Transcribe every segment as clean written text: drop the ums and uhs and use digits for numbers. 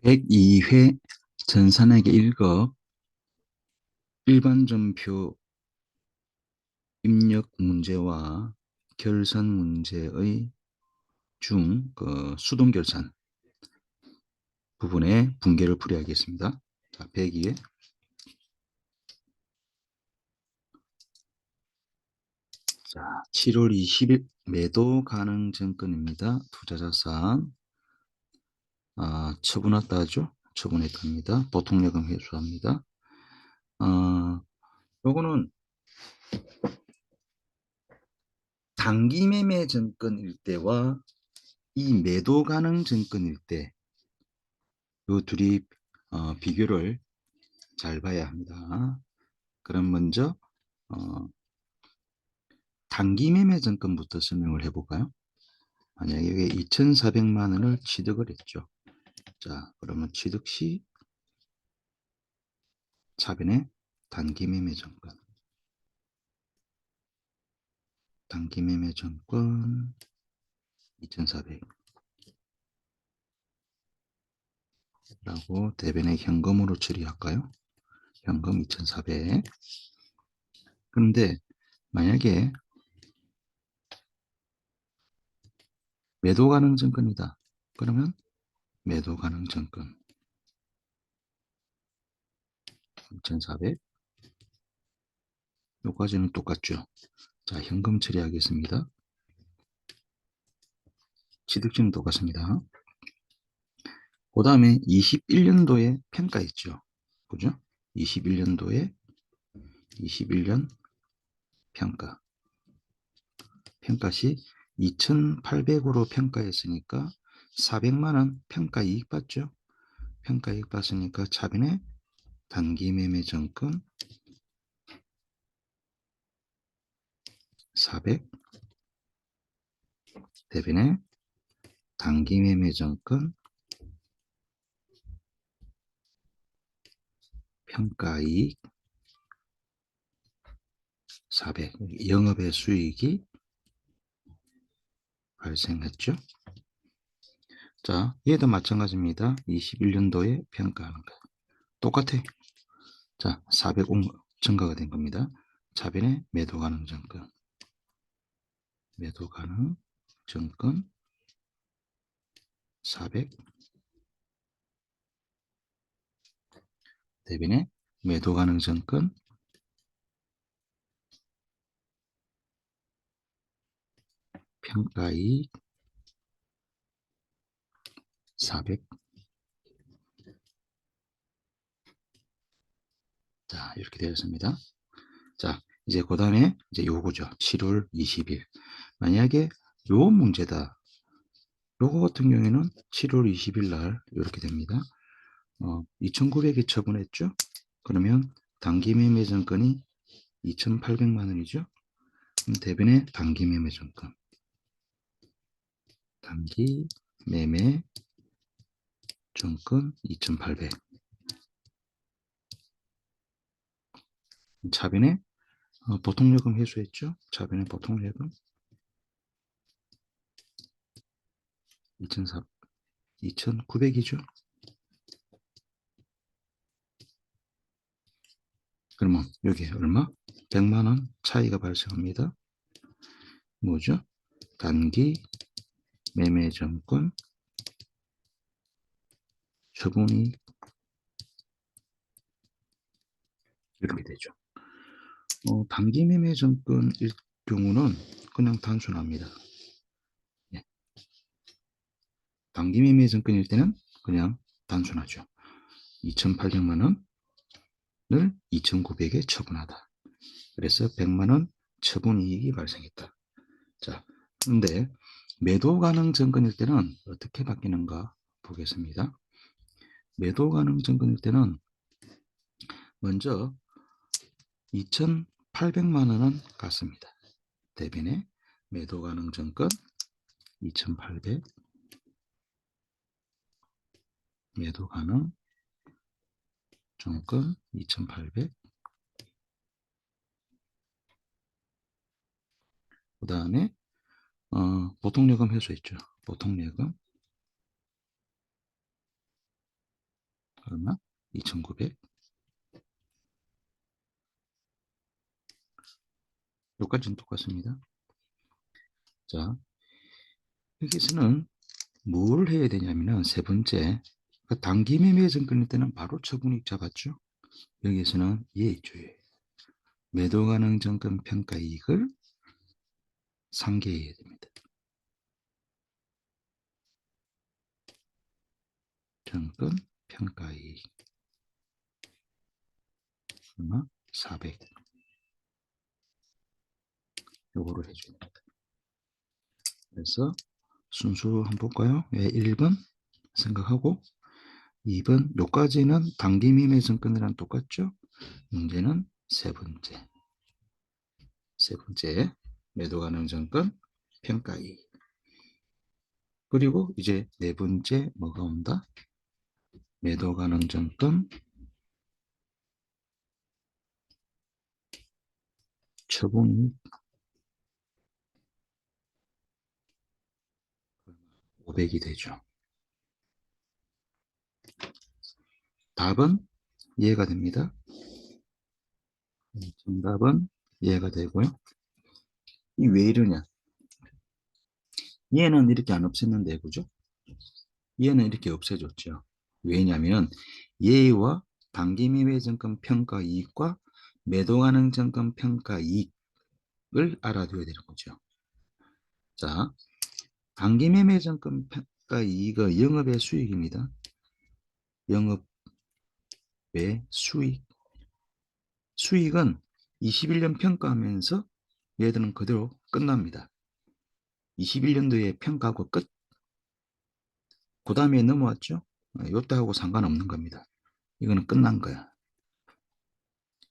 102회 전산에게 읽어 일반전표 입력 문제와 결산 문제의 수동 결산 부분의 분계를 풀이하겠습니다. 자, 102회. 자, 7월 20일 매도 가능 증권입니다. 투자자산 처분했다 하죠. 처분했답니다. 보통요금 회수합니다. 요거는 단기 매매 증권일 때와 이 매도 가능 증권일 때 이 둘이 비교를 잘 봐야 합니다. 그럼 먼저 단기 매매 증권부터 설명을 해볼까요? 만약에 이게 2,400만 원을 취득을 했죠. 자, 그러면 취득 시 차변의 단기 매매 증권, 단기 매매 증권 2,400 라고 대변에 현금으로 처리할까요? 현금 2,400. 그런데 만약에 매도 가능 증권이다. 그러면 매도 가능 증권 2,400. 요까지는 똑같죠. 자, 현금 처리하겠습니다. 취득시는 똑같습니다. 그 다음에 21년도에 평가 있죠. 그죠? 21년도에 21년 평가. 평가시 2,800으로 평가했으니까 400만 원 평가 이익 받죠. 평가 이익 받으니까 차변에 단기 매매 정권 400 대변에 단기 매매 정권 평가 이익 400 영업의 수익이 발생했죠. 자, 얘도 마찬가지입니다. 21년도에 평가하는 거. 똑같아. 자, 400 증가가 된 겁니다. 차변에 매도 가능 증권. 매도 가능 증권 400 대변에 매도 가능 증권 평가이익 400. 자, 이렇게 되었습니다. 자, 이제 그 다음에 이제 요거죠. 7월 20일. 만약에 요 문제다. 요거 같은 경우에는 7월 20일 날 이렇게 됩니다. 2,900에 처분했죠. 그러면 단기 매매 증권이 2,800만 원이죠. 그럼 대변에 단기 매매 증권. 단기 매매 증권 2,800. 차변에 보통요금 회수했죠. 차변에 보통요금 2,400, 2,900이죠. 그러면 여기 얼마? 100만 원 차이가 발생합니다. 뭐죠? 단기 매매 정권 처분이 이렇게 되죠. 단기 매매 정권일 경우는 그냥 단순합니다. 예. 단기 매매 정권일 때는 그냥 단순하죠. 2,800만 원을 2,900에 처분하다. 그래서 100만 원 처분 이익이 발생했다. 자, 그런데 매도 가능 증권일 때는 어떻게 바뀌는가 보겠습니다. 매도 가능 증권일 때는 먼저 2,800만 원은 갔습니다. 대변에 매도 가능 증권 2,800 매도 가능 증권 2,800 그 다음에 보통요금 회수했죠. 보통요금 얼마? 2,900. 여기까지는 똑같습니다. 자, 여기서는 뭘 해야 되냐면은 세 번째, 단기 매매에서 끊을 때는 바로 처분익 잡았죠. 여기서는 예조에 매도 가능 정권 평가 이익을 상계해야 됩니다. 정권 평가 이익 얼마? 400. 요거를 해줘야 됩니다. 그래서 순수 한번 볼까요? 1번 생각하고 2번 요까지는 단기 매매 정권이랑 똑같죠? 문제는 세 번째 매도 가능 정권 평가이익. 그리고 이제 네 번째 뭐가 온다? 매도 가능 정권 처분이익 500이 되죠. 답은 이해가 됩니다. 정답은 이해가 되고요. 이 왜 이러냐? 얘는 이렇게 안 없앴는데, 그죠? 얘는 이렇게 없애줬죠. 왜냐하면 얘와 단기 매매 정권 평가 이익과 매도 가능 정권 평가 이익을 알아둬야 되는 거죠. 자, 단기 매매 정권 평가 이익은 영업의 수익입니다. 영업의 수익. 수익은 21년 평가하면서 얘들은 그대로 끝납니다. 21년도에 평가하고 끝. 그 다음에 넘어왔죠. 요때하고 상관없는 겁니다. 이거는 끝난 거야.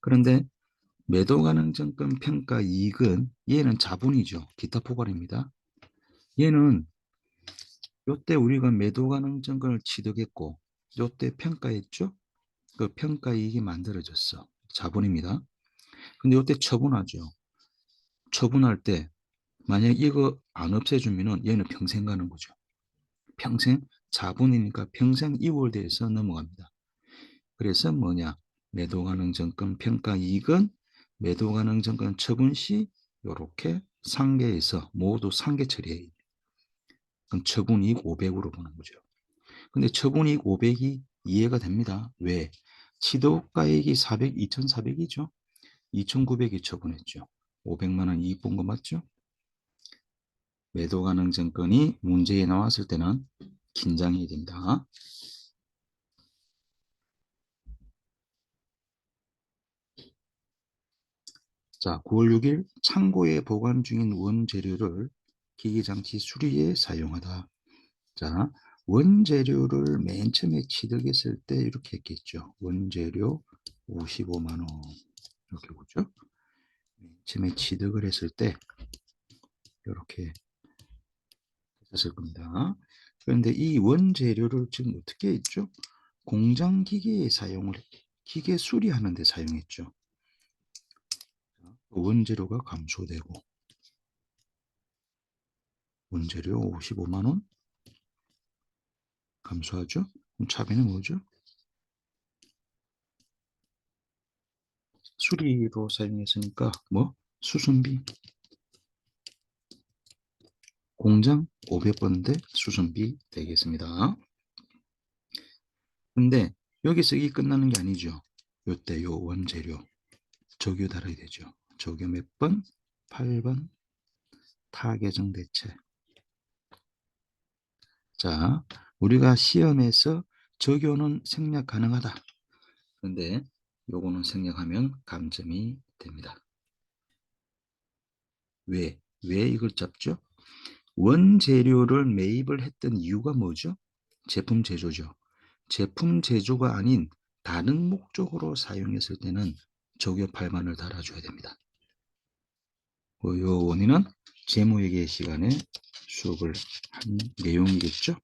그런데 매도 가능 정권 평가 이익은 얘는 자본이죠. 기타 포괄입니다. 얘는 요때 우리가 매도 가능 정권을 취득했고 요때 평가했죠. 그 평가 이익이 만들어졌어. 자본입니다. 근데 요때 처분하죠. 처분할 때 만약 이거 안 없애주면은 얘는 평생 가는 거죠. 평생 자본이니까 평생 이월돼서 넘어갑니다. 그래서 뭐냐? 매도 가능 정권 평가 이익은 매도 가능 정권 처분 시 이렇게 상계해서 모두 상계 처리해요. 그럼 처분이익 500으로 보는 거죠. 근데 처분이익 500이 이해가 됩니다. 왜? 취득가액이 400, 2,400이죠. 2,900이 처분했죠. 500만 원 이익 본 거 맞죠? 매도 가능 정권이 문제에 나왔을 때는 긴장해야 됩니다. 자, 9월 6일 창고에 보관 중인 원재료를 기계장치 수리에 사용하다. 자, 원재료를 맨 처음에 취득했을 때 이렇게 했겠죠. 원재료 55만 원 이렇게 보죠. 맨 처음에 취득을 했을 때 이렇게 했을 겁니다. 그런데 이 원재료를 지금 어떻게 했죠? 공장 기계에 기계 수리하는 데 사용했죠. 원재료가 감소되고 원재료 55만 원 감소하죠. 그럼 차비는 뭐죠? 수리로 사용했으니까 뭐 수선비 공장 500번대 수선비 되겠습니다. 근데 여기서 이 끝나는 게 아니죠. 요때 요 원재료 적유 달아야 되죠. 적유 몇 번? 8번 타개정 대체. 자, 우리가 시험에서 적유는 생략 가능하다. 그런데 요거는 생략하면 감점이 됩니다. 왜 이걸 잡죠? 원재료를 매입을 했던 이유가 뭐죠? 제품 제조죠. 제품 제조가 아닌 다른 목적으로 사용했을 때는 적유 8만을 달아줘야 됩니다. 요 원인은 재무회계 시간에 수업을 한 내용이겠죠.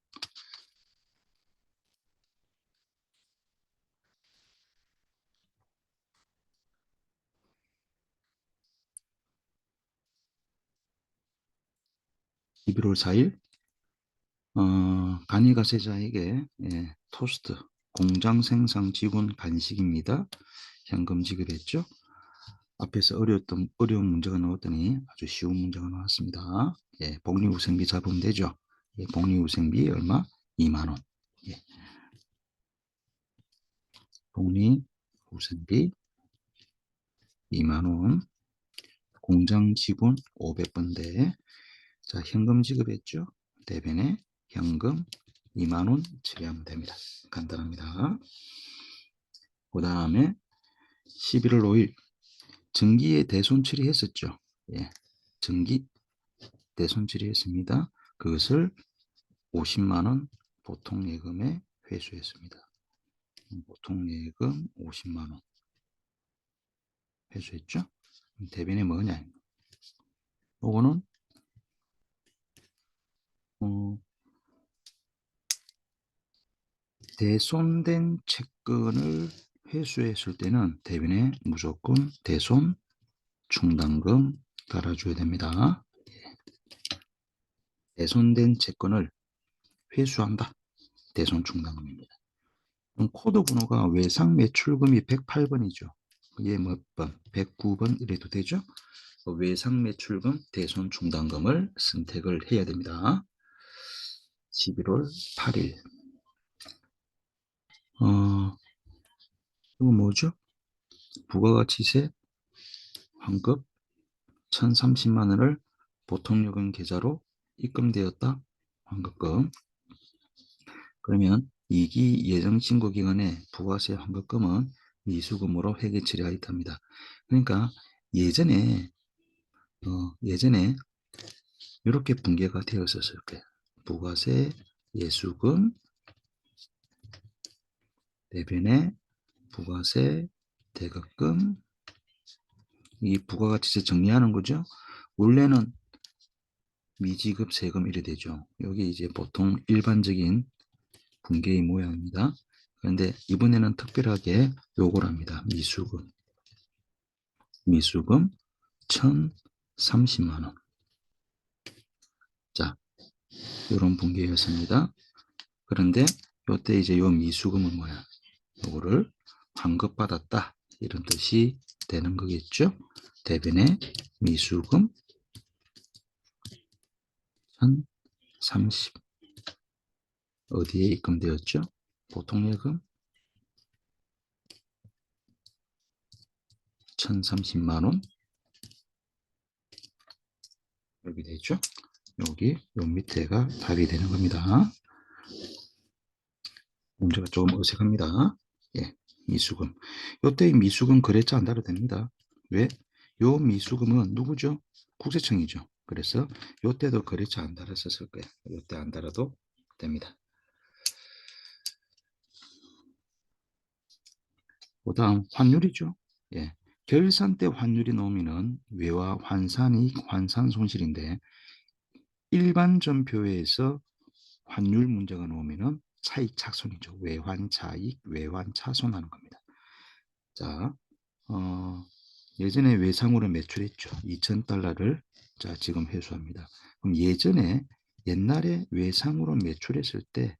11월 4일 간이가세자에게 토스트 공장 생산 직원 간식입니다. 현금 지급했죠. 앞에서 어려운 문제가 나왔더니 아주 쉬운 문제가 나왔습니다. 예, 복리후생비 잡으면 되죠. 예, 복리후생비 얼마? 2만 원. 예, 복리후생비 2만 원. 공장 직원 500번대. 자, 현금 지급했죠. 대변에 현금 2만 원 처리하면 됩니다. 간단합니다. 그 다음에 11월 5일 정기에 대손 처리했었죠. 예, 정기 대손 처리했습니다. 그것을 50만 원 보통예금에 회수했습니다. 보통예금 50만 원 회수했죠. 대변에 뭐냐? 요거는 대손된 채권을 회수했을 때는 대변에 무조건 대손 충당금 달아줘야 됩니다. 대손된 채권을 회수한다. 대손 충당금입니다. 그럼 코드 번호가 외상 매출금이 108번이죠. 이게 몇 번? 109번 이래도 되죠? 외상 매출금 대손 충당금을 선택을 해야 됩니다. 11월 8일. 이거 뭐죠? 부가가치세 환급 1030만 원을 보통요금 계좌로 입금되었다. 환급금. 그러면 2기 예정신고 기간에 부가세 환급금은 미수금으로 회계 처리하였답니다. 그러니까 예전에 이렇게 분계가 되었었을 거예요. 부가세 예수금 대변에 부가세 대급금. 이 부가가치세 정리하는 거죠. 원래는 미지급 세금 이래 되죠. 여기 이제 보통 일반적인 분계의 모양입니다. 그런데 이번에는 특별하게 요걸 합니다. 미수금 1030만 원. 자, 이런 분계였습니다. 그런데 요때 이제 요 미수금은 뭐야? 요거를 환급받았다. 이런 뜻이 되는 거겠죠. 대변에 미수금 1030 어디에 입금되었죠? 보통예금 1030만 원 여기 되죠? 여기 요 밑에가 답이 되는 겁니다. 문제가 조금 어색합니다. 예, 미수금. 요때 미수금 거래처 안 달아도 됩니다. 왜? 요 미수금은 누구죠? 국세청이죠. 그래서 요때도 거래처 안 달았었을 거예요. 요때 안 달아도 됩니다. 그 다음 환율이죠. 예. 결산 때 환율이 나오면은 외화 환산이익 환산 손실인데 일반 전표에서 환율 문제가 나오면은 차익 착손이죠. 외환 차익, 외환 차손하는 겁니다. 자, 예전에 외상으로 매출했죠. 2,000달러를 자 지금 회수합니다. 그럼 옛날에 외상으로 매출했을 때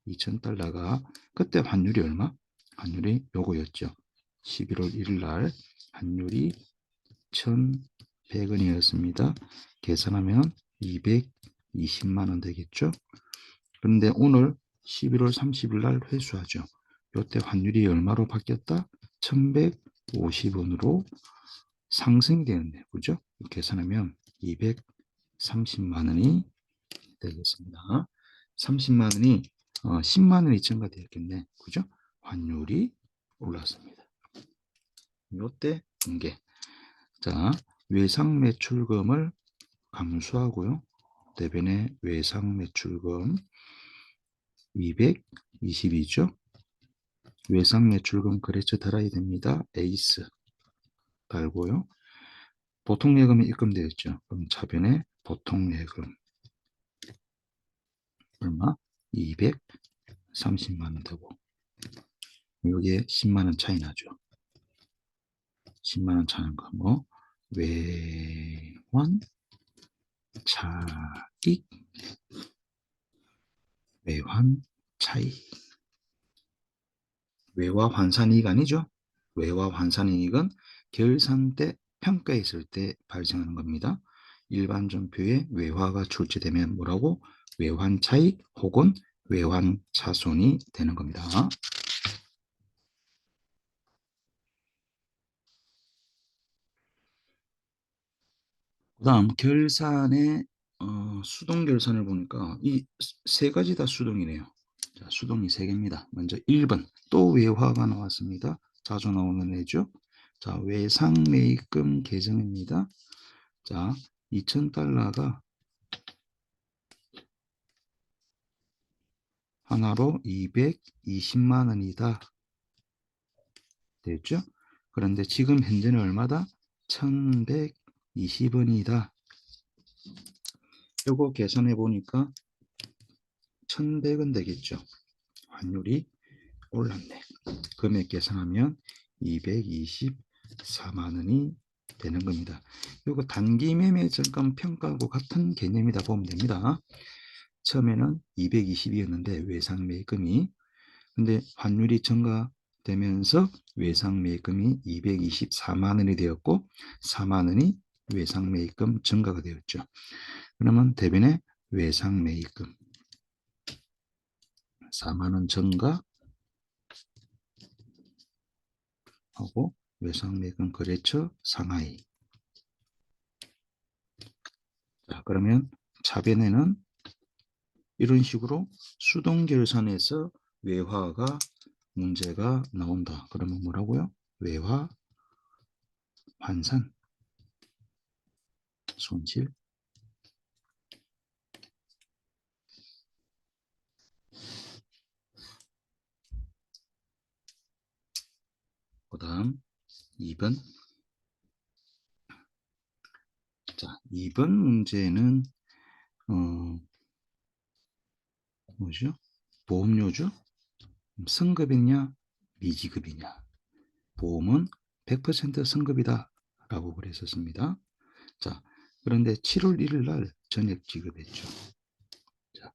2,000달러가 그때 환율이 얼마? 환율이 요거였죠. 11월 1일 날 환율이 1,100원이었습니다. 계산하면 220만 원 되겠죠. 그런데 오늘 11월 30일 날 회수하죠. 요때 환율이 얼마로 바뀌었다? 1,150원으로 상승이 되었네요. 그죠? 계산하면 230만 원이 되겠습니다. 30만 원이 10만 원이 증가되었겠네. 그죠? 환율이 올랐습니다. 요때 공개. 자, 외상 매출금을 감수하고요. 대변에 외상 매출금 222죠. 외상 매출금 거래처 달아야 됩니다. 에이스 달고요. 보통예금이 입금되었죠. 그럼 차변에 보통예금 얼마? 230만 원 되고 여기에 10만 원 차이 나죠. 10만 원 차는 거 뭐? 외환 차익 외환 차익 외화 환산이익 아니죠? 외화 환산이익은 결산 때 평가했을 때 발생하는 겁니다. 일반 전표에 외화가 출제되면 뭐라고? 외환 차익 혹은 외환 차손이 되는 겁니다. 그다음 결산의 수동 결산을 보니까 이 세 가지 다 수동이네요. 자, 수동이 세 개입니다. 먼저 1번 또 외화가 나왔습니다. 자주 나오는 애죠. 자, 외상매입금 계정입니다. 자, 2,000달러가 하나로 220만 원이다. 됐죠? 그런데 지금 현재는 얼마다? 1,120원이다. 요거 계산해 보니까 1,100원 되겠죠. 환율이 올랐네. 금액 계산하면 224만 원이 되는 겁니다. 이거 단기 매매 증권 평가하고 같은 개념이다 보면 됩니다. 처음에는 220이었는데 외상 매입금이, 근데 환율이 증가되면서 외상 매입금이 224만 원이 되었고 4만 원이 외상 매입금 증가가 되었죠. 그러면 대변에 외상 매입금 4만 원 증가 하고 외상 매입금 거래처 상하이. 자, 그러면 차변에는 이런 식으로 수동 결산에서 외화가 문제가 나온다. 그러면 뭐라고요? 외화 환산 손실. 그다음 2번. 자, 2번 문제는 뭐죠? 보험료죠? 승급이냐 미지급이냐. 보험은 100% 승급이다 라고 그랬었습니다. 자, 그런데 7월 1일 날 전액 지급했죠. 자,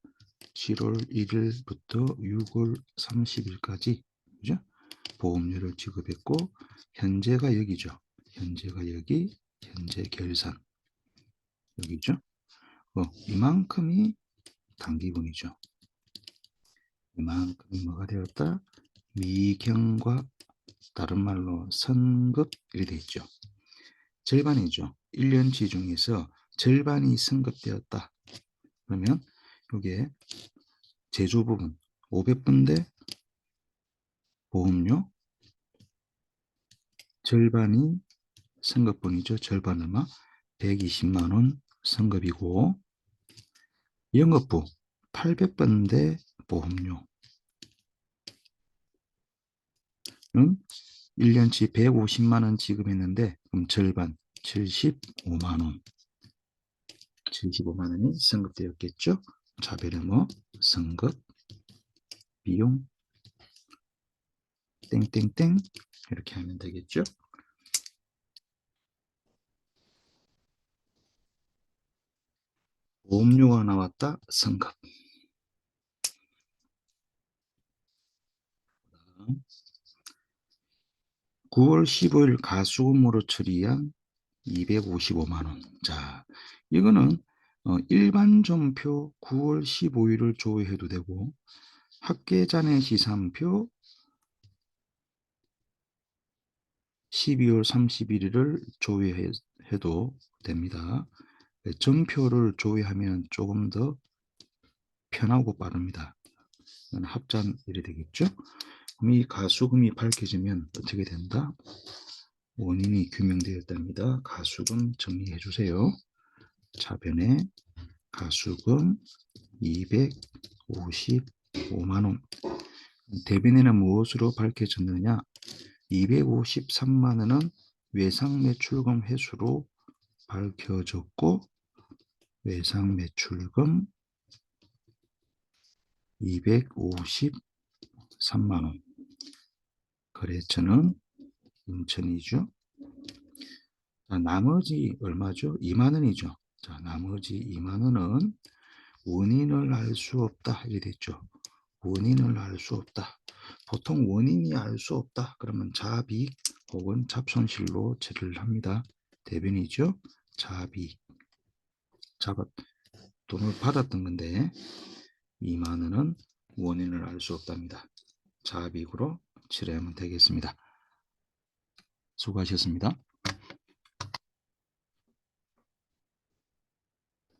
7월 1일부터 6월 30일까지 그죠? 보험료를 지급했고 현재가 여기죠. 현재가 여기, 현재 결산 여기죠. 이만큼이 단기분이죠. 이만큼이 뭐가 되었다? 미경과 다른 말로 선급이 되어 있죠. 절반이죠. 1년치 중에서 절반이 선급되었다. 그러면 이게 제조 부분 500분대 보험료 절반이 선급분이죠. 절반 얼마? 120만 원 선급이고 영업부 800번대 보험료는 1년치 150만 원 지급했는데 그럼 절반 75만 원 75만 원이 선급되었겠죠. 자별의 뭐 선급 비용 땡땡땡 이렇게 하면 되겠죠. 보험료가 나왔다. 선급. 9월 15일 가수금으로 처리한 255만 원. 자, 이거는 일반 전표 9월 15일을 조회해도 되고 학계잔의 시산표 12월 31일을 조회해도 됩니다. 전표를 조회하면 조금 더 편하고 빠릅니다. 합산일이 되겠죠. 그럼 이 가수금이 밝혀지면 어떻게 된다? 원인이 규명되었답니다. 가수금 정리해 주세요. 차변에 가수금 255만 원. 대변에는 무엇으로 밝혀졌느냐? 253만 원은 외상매출금 회수로 밝혀졌고 외상매출금 253만 원. 거래처는 인천이죠. 자, 나머지 얼마죠? 2만 원이죠. 자, 나머지 2만 원은 원인을 알 수 없다. 이게 됐죠. 원인을 알 수 없다. 보통 원인이 알 수 없다. 그러면 자비익 혹은 잡손실로 처리를 합니다. 대변이죠. 자비익. 돈을 받았던 건데 2만 원은 원인을 알 수 없답니다. 자비익으로 처리하면 되겠습니다. 수고하셨습니다.